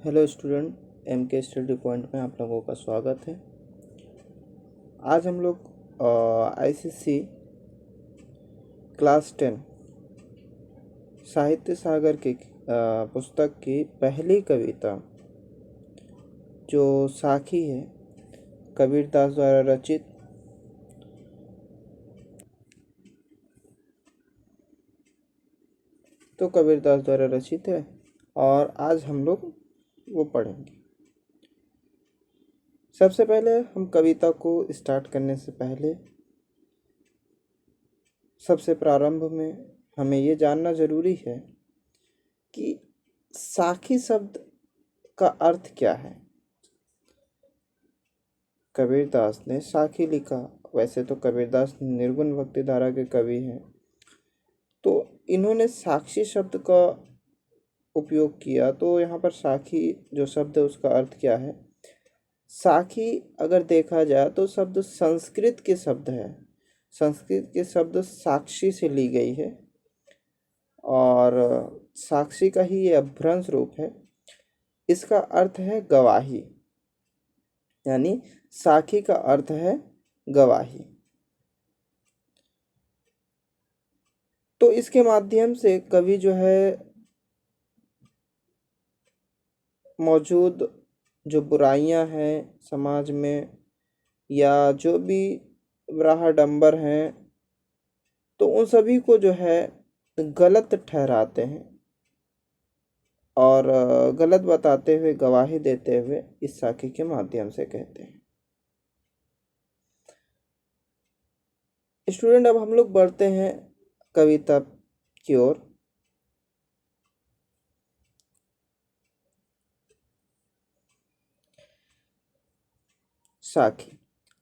Hello student, M के study point में आप लोगों का स्वागत है। आज हम लोग आईसीसी क्लास 10 साहित्य सागर की पुस्तक की पहली कविता जो साखी है, कबीरदास द्वारा रचित, है और आज हम लोग वो पढ़ेंगे। सबसे पहले हम कविता को स्टार्ट करने से पहले सबसे प्रारंभ में हमें ये जानना ज़रूरी है कि साखी शब्द का अर्थ क्या है। कबीरदास ने साखी लिखा। वैसे तो कबीरदास निर्गुण भक्ति धारा के कवि हैं, तो इन्होंने साक्षी शब्द का उपयोग किया। तो यहाँ पर साखी जो शब्द है उसका अर्थ क्या है। साखी अगर देखा जाए तो शब्द संस्कृत के शब्द है। संस्कृत के शब्द साक्षी से ली गई है और साक्षी का ही ये अपभ्रंश रूप है। इसका अर्थ है गवाही, यानी साखी का अर्थ है गवाही। तो इसके माध्यम से कवि जो है मौजूद जो बुराइयां हैं समाज में या जो भी राहडंबर हैं, तो उन सभी को जो है गलत ठहराते हैं और गलत बताते हुए, गवाही देते हुए इस साखी के माध्यम से कहते हैं। स्टूडेंट, अब हम लोग बढ़ते हैं कविता की ओर। साखी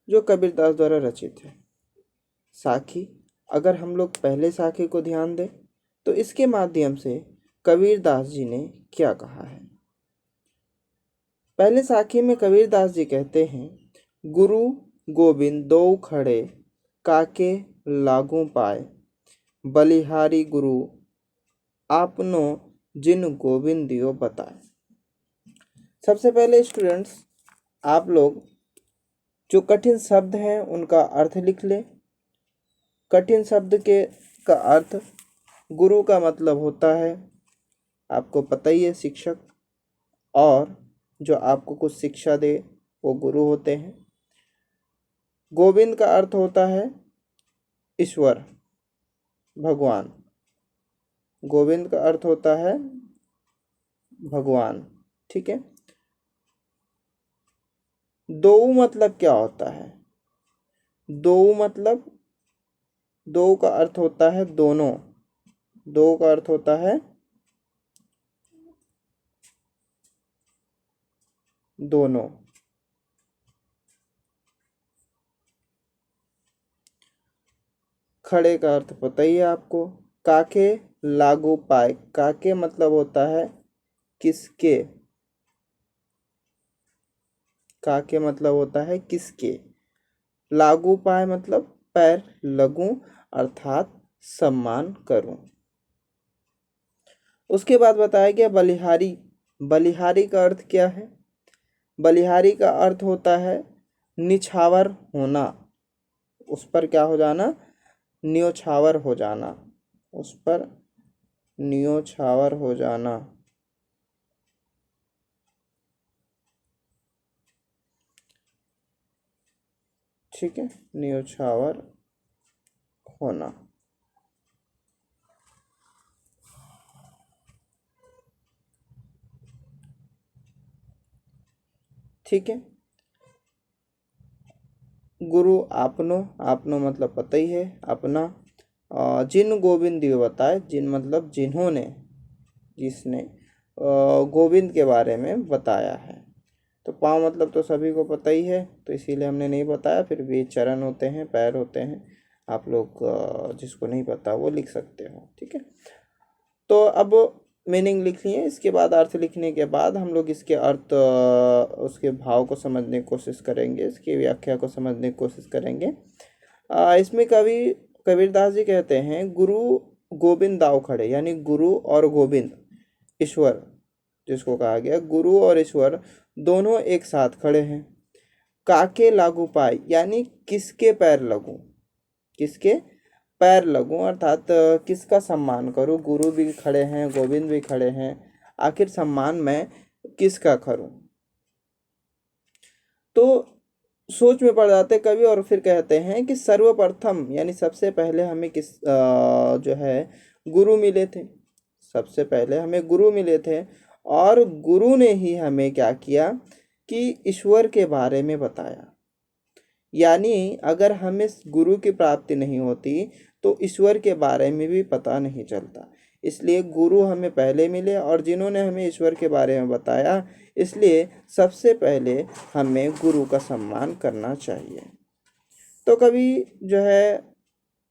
जो कबीरदास द्वारा रचित है। साखी, अगर हम लोग पहले साखी को ध्यान दें तो इसके माध्यम से कबीरदास जी ने क्या कहा है। पहले साखी में कबीरदास जी कहते हैं, गुरु गोविंद दो खड़े, काके लागू पाए, बलिहारी गुरु आपनो जिन गोविंद दियो बताए। सबसे पहले स्टूडेंट्स, आप लोग जो कठिन शब्द हैं उनका अर्थ लिख लें। कठिन शब्द के का अर्थ, गुरु का मतलब होता है, आपको पता ही है, शिक्षक, और जो आपको कुछ शिक्षा दे वो गुरु होते हैं। गोविंद का अर्थ होता है ईश्वर, भगवान। गोविंद का अर्थ होता है भगवान, ठीक है। दो मतलब क्या होता है। दो मतलब, दो का अर्थ होता है दोनों। दो का अर्थ होता है दोनों। खड़े का अर्थ पता ही है आपको। काके लागू पाए, काके मतलब होता है किसके। काके मतलब होता है किसके। लागू पाए मतलब पैर लगूं, अर्थात सम्मान करूं। उसके बाद बताया गया बलिहारी। बलिहारी का अर्थ क्या है। बलिहारी का अर्थ होता है निछावर होना, उस पर क्या हो जाना, न्योछावर हो जाना, उस पर न्योछावर हो जाना। ठीक है, न्योछावर होना। ठीक है। गुरु आपनो, आपनो मतलब पता ही है, अपना। जिन गोविंद दियो बताए, जिन मतलब जिन्होंने, जिसने गोविंद के बारे में बताया है। तो पाँव मतलब तो सभी को पता ही है, तो इसीलिए हमने नहीं बताया। फिर भी चरण होते हैं, पैर होते हैं, आप लोग जिसको नहीं पता वो लिख सकते हो, ठीक है। तो अब मीनिंग लिख लिए, इसके बाद अर्थ लिखने के बाद हम लोग इसके अर्थ, उसके भाव को समझने की कोशिश करेंगे, इसकी व्याख्या को समझने की कोशिश करेंगे। इसमें कबीरदास जी कहते हैं, गुरु गोविंद दाव खड़े, यानी गुरु और गोविंद ईश्वर जिसको कहा गया गुरु और ईश्वर दोनों एक साथ खड़े हैं। काके लागू पाए यानी किसके पैर लगूं, किसके पैर लगूं अर्थात किसका सम्मान करूं। गुरु भी खड़े हैं, गोविंद भी खड़े हैं, आखिर सम्मान मैं किसका करूं। तो सोच में पड़ जाते कवि और फिर कहते हैं कि सर्वप्रथम यानी सबसे पहले हमें जो है गुरु मिले थे। सबसे पहले हमें गुरु मिले थे और गुरु ने ही हमें क्या किया कि ईश्वर के बारे में बताया। यानी अगर हमें गुरु की प्राप्ति नहीं होती तो ईश्वर के बारे में भी पता नहीं चलता। इसलिए गुरु हमें पहले मिले और जिन्होंने हमें ईश्वर के बारे में बताया, इसलिए सबसे पहले हमें गुरु का सम्मान करना चाहिए। तो कवि जो है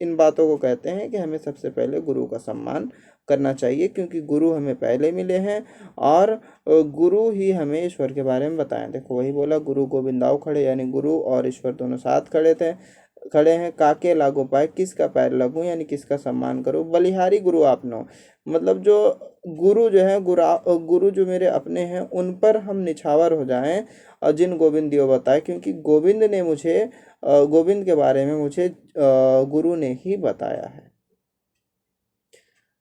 इन बातों को कहते हैं कि हमें सबसे पहले गुरु का सम्मान करना चाहिए, क्योंकि गुरु हमें पहले मिले हैं और गुरु ही हमें ईश्वर के बारे में बताएं। देखो वही बोला, गुरु गोविंदाओ खड़े, यानी गुरु और ईश्वर दोनों साथ खड़े हैं। काके लागू पाए, किसका पैर लगूं यानी किसका सम्मान करूं। बलिहारी गुरु आपनो, मतलब जो गुरु जो है गुरु जो मेरे अपने हैं उन पर हम निछावर हो जाएं और जिन गोविंद दियो बताए, क्योंकि गोविंद ने मुझे गोविंद के बारे में मुझे गुरु ने ही बताया है।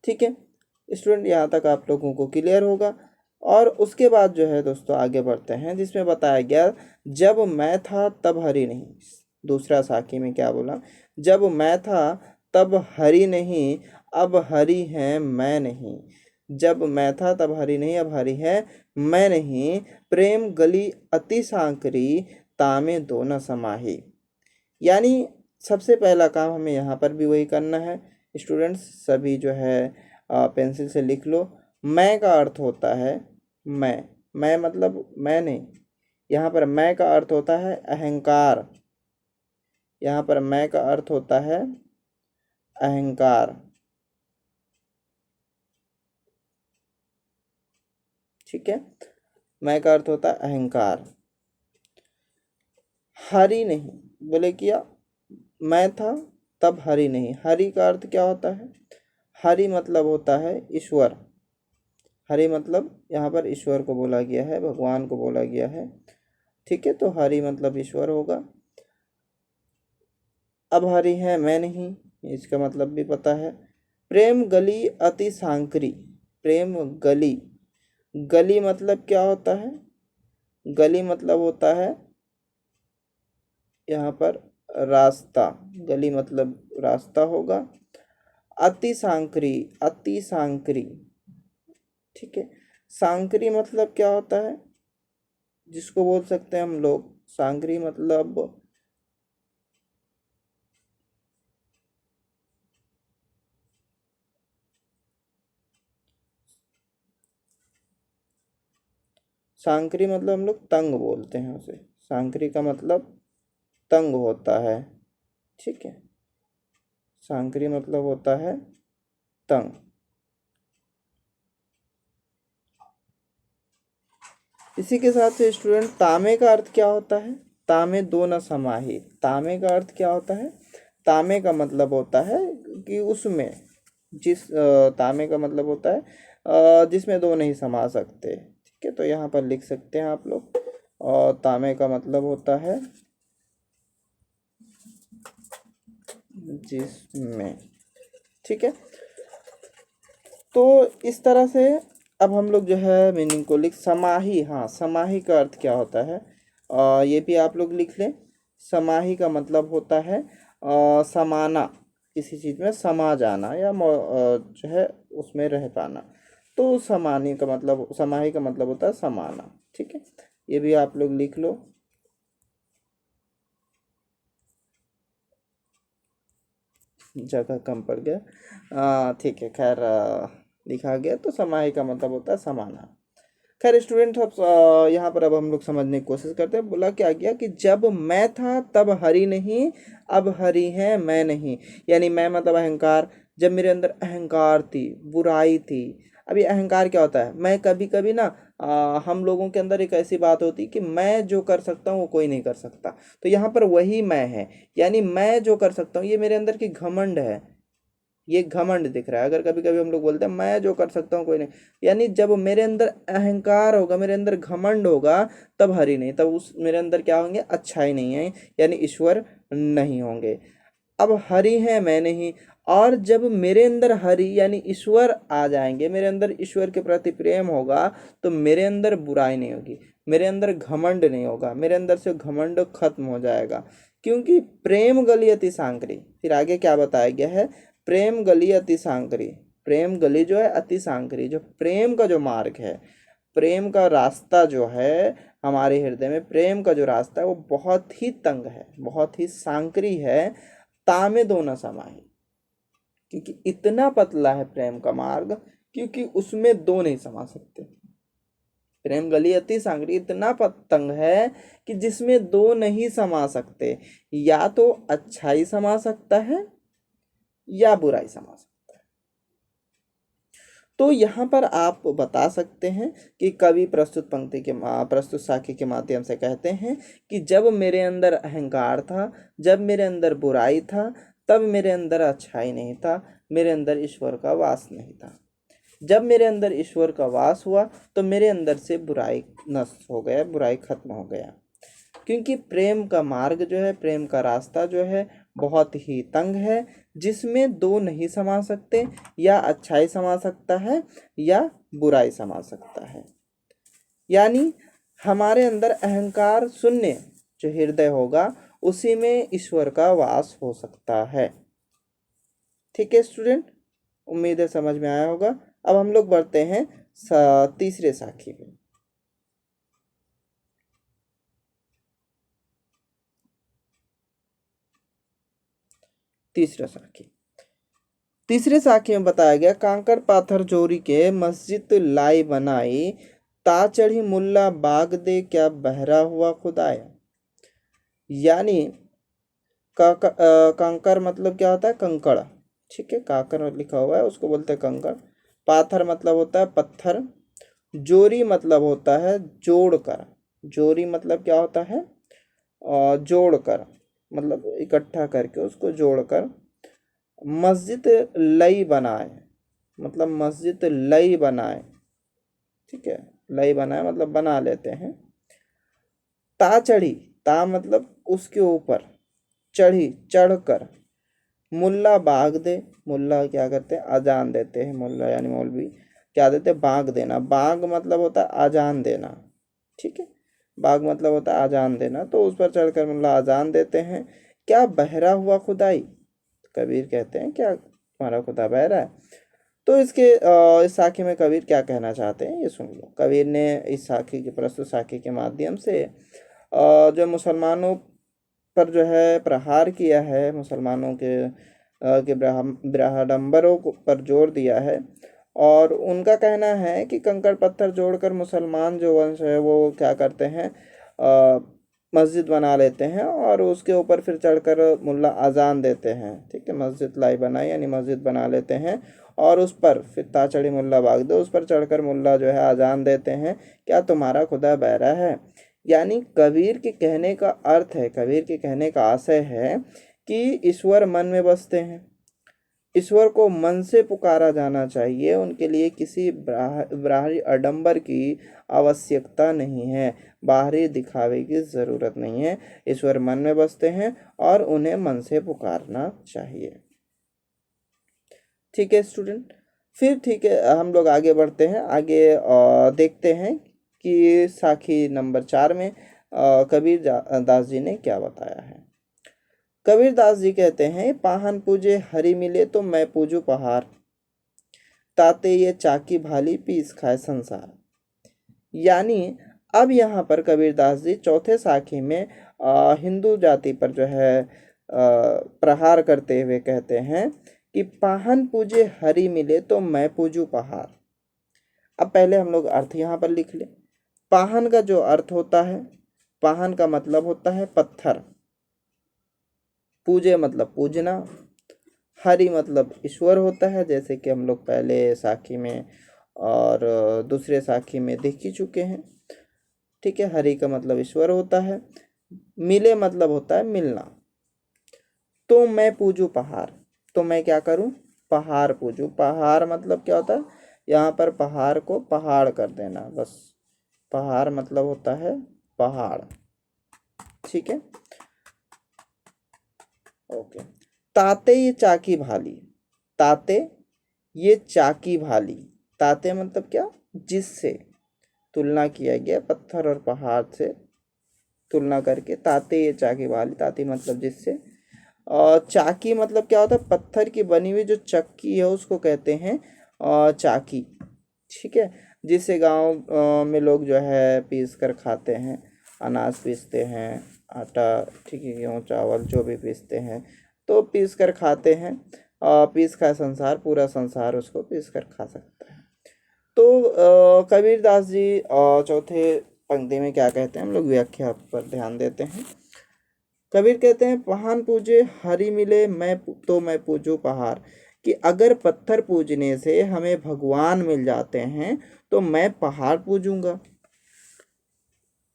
ठीक है स्टूडेंट, यहाँ तक आप लोगों को क्लियर होगा। और उसके बाद जो है दोस्तों आगे बढ़ते हैं, जिसमें बताया गया जब मैं था तब हरि नहीं। दूसरा साखी में क्या बोला, जब मैं था तब हरि नहीं, अब हरि है मैं नहीं। जब मैं था तब हरि नहीं, अब हरि है मैं नहीं। प्रेम गली अति सांकरी, तामे दो न समाही। यानी सबसे पहला काम हमें यहाँ पर भी वही करना है। स्टूडेंट्स सभी जो है पेंसिल से लिख लो। मैं का अर्थ होता है मैं मतलब मैं नहीं, यहाँ पर मैं का अर्थ होता है अहंकार। यहाँ पर मैं का अर्थ होता है अहंकार। ठीक है, मैं का अर्थ होता है अहंकार। हरि नहीं बोले किया, मैं था तब हरि नहीं। हरि का अर्थ क्या होता है, हरि मतलब होता है ईश्वर। हरि मतलब यहाँ पर ईश्वर को बोला गया है, भगवान को बोला गया है। ठीक है, तो हरि मतलब ईश्वर होगा। अब हरि है मैं नहीं, इसका मतलब भी पता है। प्रेम गली अति सांकरी, प्रेम गली, गली मतलब क्या होता है, गली मतलब होता है यहाँ पर रास्ता, गली मतलब रास्ता होगा। अति सांकरी, अति सांकरी। ठीक है, सांकरी मतलब क्या होता है, जिसको बोल सकते हैं हम लोग सांकरी मतलब सांकरी मतलब हम लोग तंग बोलते हैं उसे। सांकरी का मतलब तंग होता है। ठीक है, सांकरी मतलब होता है तंग। इसी के साथ से स्टूडेंट तामे का अर्थ क्या होता है, तामे दो न समाही। तामे का अर्थ क्या होता है, तामे का मतलब होता है कि उसमें तामे का मतलब होता है जिसमें दो नहीं समा सकते। ठीक है, तो यहाँ पर लिख सकते हैं आप लोग। और तामे का मतलब होता है जिसमें। ठीक है, तो इस तरह से अब हम लोग जो है मीनिंग को लिख। समाही, हाँ समाही का अर्थ क्या होता है ये भी आप लोग लिख लें। समाही का मतलब होता है समाना, किसी चीज़ में समा जाना या जो है उसमें रह पाना। तो समानी का मतलब, समाही का मतलब होता है समाना। ठीक है, ये भी आप लोग लिख लो। जगह कम पड़ गया, ठीक है, खैर लिखा गया। तो समाही का मतलब होता है समाना। खैर स्टूडेंट अब यहाँ पर अब हम लोग समझने की कोशिश करते हैं। बोला क्या गया कि जब मैं था तब हरि नहीं, अब हरि है मैं नहीं। यानी मैं मतलब अहंकार, जब मेरे अंदर अहंकार थी, बुराई थी। अभी अहंकार क्या होता है, मैं कभी कभी ना हम लोगों के अंदर एक ऐसी बात होती कि मैं जो कर सकता हूँ वो कोई नहीं कर सकता। तो यहाँ पर वही मैं है, यानी मैं जो कर सकता हूँ, ये मेरे अंदर की घमंड है। ये घमंड दिख रहा है। अगर कभी कभी हम लोग बोलते हैं मैं जो कर सकता हूँ कोई नहीं, यानी जब मेरे अंदर अहंकार होगा, मेरे अंदर घमंड होगा, तब हरि नहीं, तब उस मेरे अंदर क्या होंगे, अच्छाई नहीं है, यानी ईश्वर नहीं होंगे। अब हरि है, मैं नहीं। और जब मेरे अंदर हरि यानी ईश्वर आ जाएंगे, मेरे अंदर ईश्वर के प्रति प्रेम होगा, तो मेरे अंदर बुराई नहीं होगी, मेरे अंदर घमंड नहीं होगा, मेरे अंदर से घमंड खत्म हो जाएगा। क्योंकि प्रेम गली अति सांकरी, फिर आगे क्या बताया गया है, प्रेम गली अति सांकरी। प्रेम गली जो है अति सांकरी, जो प्रेम का जो मार्ग है, प्रेम का रास्ता जो है हमारे हृदय में, प्रेम का जो रास्ता है वो बहुत ही तंग है, बहुत ही सांकरी है, तामे दो न समाये। क्योंकि इतना पतला है प्रेम का मार्ग, क्योंकि उसमें दो नहीं समा सकते। प्रेम गली अति सांकरी इतना तंग है कि जिसमें दो नहीं समा सकते, या तो अच्छाई समा सकता है या बुराई समा सकता है। तो यहाँ पर आप बता सकते हैं कि कवि प्रस्तुत पंक्ति के प्रस्तुत साखी के माध्यम से कहते हैं कि जब मेरे अंदर अहंकार था, जब मेरे अंदर बुराई था, तब मेरे अंदर अच्छाई नहीं था, मेरे अंदर ईश्वर का वास नहीं था। जब मेरे अंदर ईश्वर का वास हुआ तो मेरे अंदर से बुराई नष्ट हो गया, बुराई खत्म हो गया। क्योंकि प्रेम का मार्ग जो है, प्रेम का रास्ता जो है बहुत ही तंग है, जिसमें दो नहीं समा सकते, या अच्छाई समा सकता है या बुराई समा सकता है। यानी हमारे अंदर अहंकार शून्य जो हृदय होगा, उसी में ईश्वर का वास हो सकता है। ठीक है स्टूडेंट, उम्मीद है समझ में आया होगा। अब हम लोग बढ़ते हैं तीसरे साखी में। तीसरे साखी में बताया गया, कांकर पाथर जोरी के मस्जिद लाई बनाई, ता चढ़ी मुल्ला बाग दे क्या बहरा हुआ खुदाया। यानी कंकर मतलब क्या होता है, कंकड़। ठीक है, काकर लिखा हुआ है, उसको बोलते हैं कंकड़। पाथर मतलब होता है पत्थर। जोरी मतलब होता है जोड़कर। जोरी मतलब क्या होता है, जोड़कर, मतलब इकट्ठा करके उसको जोड़कर। मस्जिद लई बनाए, मतलब मस्जिद लई बनाए। ठीक है, लई बनाए मतलब बना लेते हैं। ता चढ़ी, ता मतलब उसके ऊपर, चढ़ी चढ़कर। मुल्ला बाग दे, मुल्ला क्या करते हैं, अजान देते हैं। मुल्ला यानी मौलवी क्या देते हैं, बाग देना। बाग मतलब होता है अजान देना। ठीक है, बाग मतलब होता है अजान देना, तो उस पर चढ़कर मुल्ला अजान देते हैं। क्या बहरा हुआ खुदाई, कबीर कहते हैं क्या तुम्हारा खुदा बहरा है। तो इसके इस साखी में कबीर क्या कहना चाहते हैं ये सुन लो। कबीर ने इस साखी के प्रस्तुत साखी के माध्यम से जो मुसलमानों पर जो है प्रहार किया है, मुसलमानों के ब्राह्मणों पर जोर दिया है। और उनका कहना है कि कंकड़ पत्थर जोड़कर मुसलमान जो वंश है वो क्या करते हैं, मस्जिद बना लेते हैं और उसके ऊपर फिर चढ़कर मुल्ला अजान देते हैं। ठीक है, मस्जिद लाई बनाई यानी मस्जिद बना लेते हैं, और उस पर फिर ताचड़ी मुल्ला बाग दो, उस पर चढ़कर मुल्ला जो है अजान देते हैं, क्या तुम्हारा खुदा बहरा है। यानी कबीर के कहने का अर्थ है, कबीर के कहने का आशय है कि ईश्वर मन में बसते हैं, ईश्वर को मन से पुकारा जाना चाहिए, उनके लिए किसी बाहरी आडंबर की आवश्यकता नहीं है, बाहरी दिखावे की ज़रूरत नहीं है। ईश्वर मन में बसते हैं और उन्हें मन से पुकारना चाहिए। ठीक है स्टूडेंट, फिर ठीक है हम लोग आगे बढ़ते हैं। आगे देखते हैं कि साखी नंबर 4 में कबीर दास जी ने क्या बताया है। कबीर दास जी कहते हैं, पाहन पूजे हरि मिले तो मैं पूजू पहाड़, ताते ये चाकी भाली पीस खाए संसार। यानी अब यहाँ पर कबीर दास जी चौथे साखी में हिंदू जाति पर जो है प्रहार करते हुए कहते हैं कि पाहन पूजे हरि मिले तो मैं पूजू पहाड़। अब पहले हम लोग अर्थ यहाँ पर लिख ले। पाहन का जो अर्थ होता है, पाहन का मतलब होता है पत्थर, पूजे मतलब पूजना, हरि मतलब ईश्वर होता है, जैसे कि हम लोग पहले साखी में और दूसरे साखी में देख ही चुके हैं। ठीक है, हरि का मतलब ईश्वर होता है, मिले मतलब होता है मिलना। तो मैं पूजू पहाड़, तो मैं क्या करूं, पहाड़ पूजूं। पहाड़ मतलब क्या होता है, यहाँ पर पहाड़ को पहाड़ कर देना बस। पहाड़ मतलब होता है पहाड़। ठीक है, ओके। ताते ये चाकी भाली, ताते ये चाकी भाली। ताते मतलब क्या, जिससे तुलना किया गया, पत्थर और पहाड़ से तुलना करके ताते ये चाकी भाली। ताती मतलब जिससे, और चाकी मतलब क्या होता है, पत्थर की बनी हुई जो चक्की है उसको कहते हैं चाकी। ठीक है, जिसे गांव में लोग जो है पीस कर खाते हैं, अनाज पीसते हैं, आटा, ठीक है, गेहूँ चावल जो भी पीसते हैं तो पीस कर खाते हैं। पीस का संसार, पूरा संसार उसको पीस कर खा सकता है। तो कबीरदास जी चौथे पंक्ति में क्या कहते हैं, हम लोग व्याख्या पर ध्यान देते हैं। कबीर कहते हैं, पहाड़ पूजे हरि मिले, मैं पूजू पहाड़। कि अगर पत्थर पूजने से हमें भगवान मिल जाते हैं तो मैं पहाड़ पूजूंगा।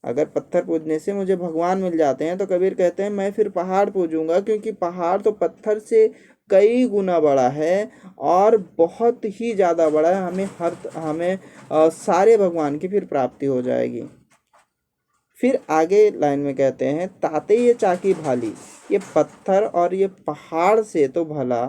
अगर पत्थर पूजने से मुझे भगवान मिल जाते हैं तो कबीर कहते हैं मैं फिर पहाड़ पूजूंगा, क्योंकि पहाड़ तो पत्थर से कई गुना बड़ा है और बहुत ही ज़्यादा बड़ा है। हमें सारे भगवान की फिर प्राप्ति हो जाएगी। फिर आगे लाइन में कहते हैं, ताते ये चाकी भाली, ये पत्थर और ये पहाड़ से तो भला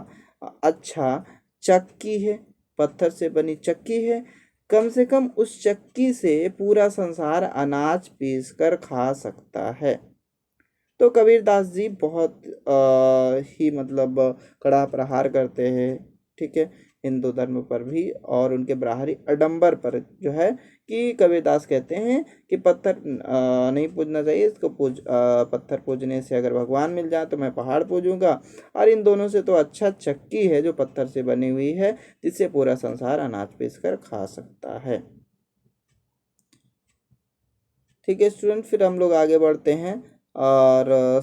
अच्छा चक्की है, पत्थर से बनी चक्की है, कम से कम उस चक्की से पूरा संसार अनाज पीस कर खा सकता है। तो कबीरदास जी बहुत ही मतलब कड़ा प्रहार करते हैं, ठीक है, हिंदू धर्म पर भी और उनके ब्राह्मणी आडंबर पर जो है, कि कबीरदास कहते हैं कि पत्थर नहीं पूजना चाहिए, इसको पत्थर पूजने से अगर भगवान मिल जाए तो मैं पहाड़ पूजूंगा, और इन दोनों से तो अच्छा चक्की है जो पत्थर से बनी हुई है, जिससे पूरा संसार अनाज पीस कर खा सकता है। ठीक है स्टूडेंट, फिर हम लोग आगे बढ़ते हैं और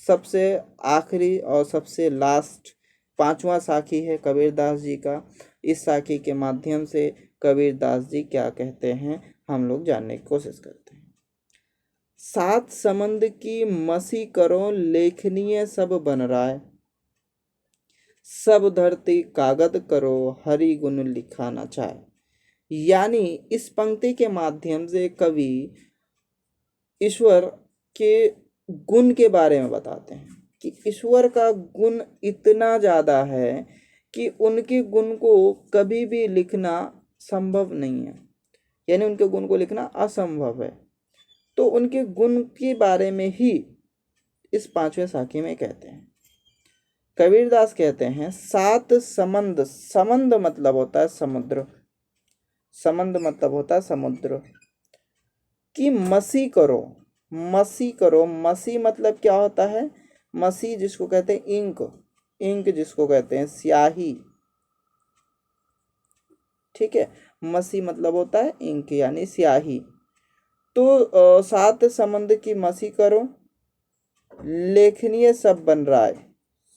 सबसे आखिरी और सबसे लास्ट पांचवा साखी है कबीरदास जी का। इस साखी के माध्यम से कबीरदास जी क्या कहते हैं हम लोग जानने की कोशिश करते हैं। सात समंद की मसी करो, लेखनीय सब बन राय, सब धरती कागद करो, हरि गुण लिखा न चाहे। यानी इस पंक्ति के माध्यम से कवि ईश्वर के गुण के बारे में बताते हैं कि ईश्वर का गुण इतना ज़्यादा है कि उनके गुण को कभी भी लिखना संभव नहीं है, यानी उनके गुण को लिखना असंभव है। तो उनके गुण के बारे में ही इस पांचवें साखी में कहते हैं। कबीरदास कहते हैं, सात समंद, समंद मतलब होता है समुद्र, समंद मतलब होता है समुद्र, कि मसी करो, मसी करो। मसी मतलब क्या होता है, मसी जिसको कहते हैं इंक, इंक जिसको कहते हैं स्याही। ठीक है, मसी मतलब होता है इंक यानी स्याही। तो सात समंद की मसी करो, लेखनीय सब बन रहा है।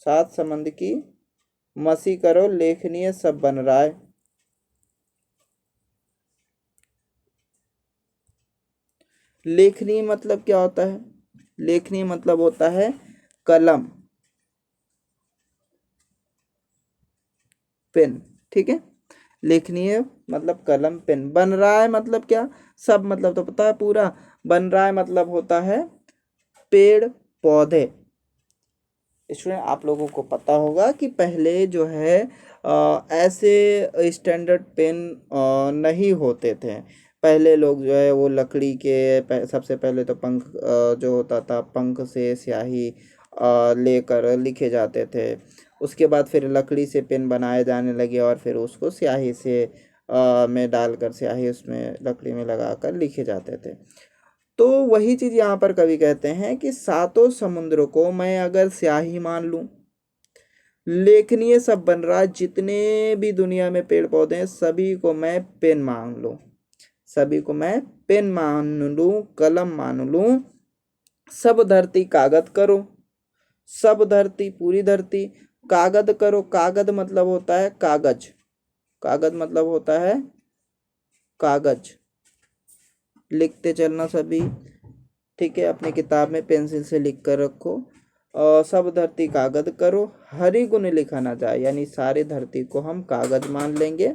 सात समंद की मसी करो, लेखनीय सब बन रहा है। लेखनी मतलब क्या होता है, लेखनी मतलब होता है कलम, पेन। ठीक है, लेखनीय मतलब कलम पेन। बन रहा है मतलब क्या, सब मतलब तो पता है पूरा। बन रहा है मतलब होता है पेड़ पौधे। स्टूडेंट आप लोगों को पता होगा कि पहले जो है ऐसे स्टैंडर्ड पेन नहीं होते थे। पहले लोग जो है वो लकड़ी के सबसे पहले तो पंख जो होता था, पंख से स्याही लेकर लिखे जाते थे। उसके बाद फिर लकड़ी से पेन बनाए जाने लगे और फिर उसको स्याही से में डालकर स्याही उसमें लकड़ी में लगाकर लिखे जाते थे। तो वही चीज़ यहाँ पर कवि कहते हैं कि सातों समुद्र को मैं अगर स्याही मान लूं, लेखनीय सब बन रहा है, जितने भी दुनिया में पेड़ पौधे हैं सभी को मैं पेन मान लूं, सभी को मैं पेन मान लूं, कलम मान लूं। सब धरती कागज करो, सब धरती पूरी धरती कागज करो। कागज मतलब होता है कागज, कागज मतलब होता है कागज। लिखते चलना सभी, ठीक है, अपनी किताब में पेंसिल से लिख कर रखो। सब धरती कागज करो, हरि गुण लिखा ना जाए, यानी सारी धरती को हम कागज मान लेंगे,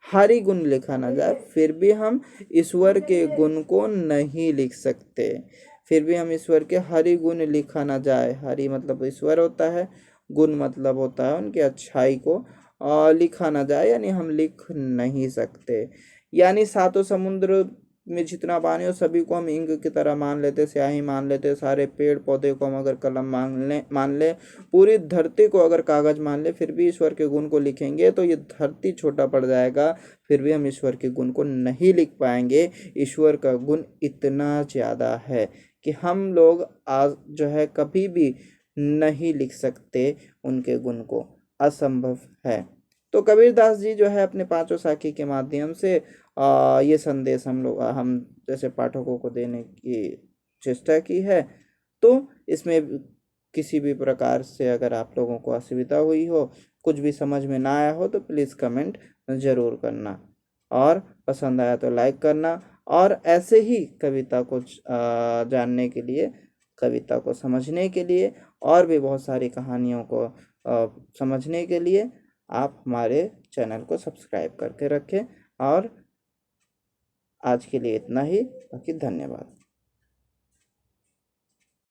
हरि गुण लिखा ना जाए, फिर भी हम ईश्वर के गुण को नहीं लिख सकते। फिर भी हम ईश्वर के हरि गुण लिखा ना जाए, हरि मतलब ईश्वर होता है, गुण मतलब होता है उनकी अच्छाई को लिखा ना जाए, यानी हम लिख नहीं सकते। यानी सातों समुद्र में जितना पानी हो सभी को हम इंक की तरह मान लेते, स्याही मान लेते, सारे पेड़ पौधे को हम अगर कलम मान ले, पूरी धरती को अगर कागज मान ले, फिर भी ईश्वर के गुण को लिखेंगे तो ये धरती छोटा पड़ जाएगा, फिर भी हम ईश्वर के गुण को नहीं लिख पाएंगे। ईश्वर का गुण इतना ज़्यादा है कि हम लोग आज जो है कभी भी नहीं लिख सकते उनके गुण को, असंभव है। तो कबीरदास जी जो है अपने पांचों साखी के माध्यम से ये संदेश हम जैसे पाठकों को देने की चेष्टा की है। तो इसमें किसी भी प्रकार से अगर आप लोगों को असुविधा हुई हो, कुछ भी समझ में ना आया हो, तो प्लीज़ कमेंट ज़रूर करना, और पसंद आया तो लाइक करना, और ऐसे ही कविता को जानने के लिए, कविता को समझने के लिए, और भी बहुत सारी कहानियों को समझने के लिए आप हमारे चैनल को सब्सक्राइब करके रखें। और आज के लिए इतना ही, बाकी धन्यवाद।